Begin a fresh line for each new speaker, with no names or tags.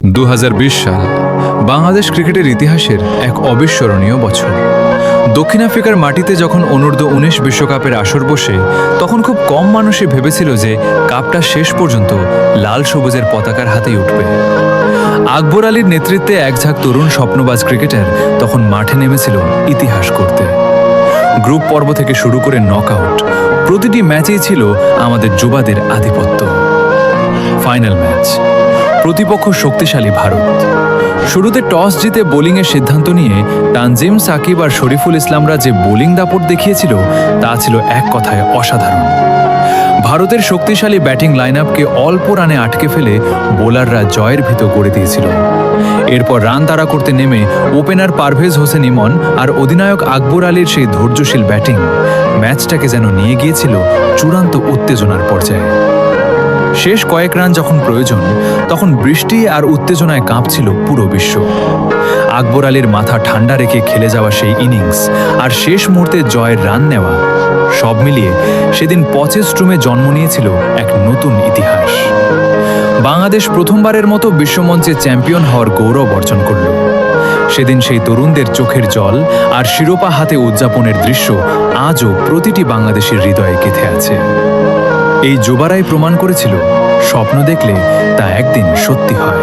2020 সাল বাংলাদেশ ক্রিকেটের ইতিহাসের এক অবিস্মরণীয় বছর। দক্ষিণ আফ্রিকার মাটিতে যখন অনূর্ধ্ব 19 বিশ্বকাপের আসর বসে, তখন খুব কম মানুষই ভেবেছিল যে কাপটা শেষ পর্যন্ত লাল সবুজের পতাকার হাতেই উঠবে। আকবর আলীর নেতৃত্বে এক ঝাঁক তরুণ স্বপ্নবাজ ক্রিকেটার তখন মাঠে নেমেছিল ইতিহাস করতে। গ্রুপ পর্ব থেকে শুরু করে নকআউট, প্রতিটি ম্যাচেই ছিল আমাদের যুবাদের আধিপত্য। ফাইনাল ম্যাচ, প্রতিপক্ষ শক্তিশালী ভারত। শুরুতে টস জিতে বোলিংয়ের সিদ্ধান্ত নিয়ে তানজিম, সাকিব আর শরীফুল ইসলামরা যে বোলিং দাপট দেখিয়েছিল তা ছিল এক কথায় অসাধারণ। ভারতের শক্তিশালী ব্যাটিং লাইন আপকে অল্প রানে আটকে ফেলে বোলাররা জয়ের ভিত গড়ে দিয়েছিল। এরপর রান তাড়া করতে নেমে ওপেনার পারভেজ হোসেন ইমন আর অধিনায়ক আকবর আলীর সেই ধৈর্যশীল ব্যাটিং ম্যাচটাকে যেন নিয়ে গিয়েছিল চূড়ান্ত উত্তেজনার পর্যায়ে। শেষ কয়েক রান যখন প্রয়োজন, তখন বৃষ্টি আর উত্তেজনায় কাঁপছিল পুরো বিশ্ব। আকবর আলীর মাথা ঠান্ডা রেখে খেলে যাওয়া সেই ইনিংস আর শেষ মুহূর্তে জয়ের রান নেওয়া, সব মিলিয়ে সেদিন পচেস্ট্রুমে জন্ম নিয়েছিল এক নতুন ইতিহাস। বাংলাদেশ প্রথমবারের মতো বিশ্বমঞ্চে চ্যাম্পিয়ন হওয়ার গৌরব অর্জন করল। সেদিন সেই তরুণদের চোখের জল আর শিরোপা হাতে উদযাপনের দৃশ্য আজও প্রতিটি বাংলাদেশের হৃদয়ে গেঁথে আছে। এই যুবারাই প্রমাণ করেছিল, স্বপ্ন দেখলে তা একদিন সত্যি হয়।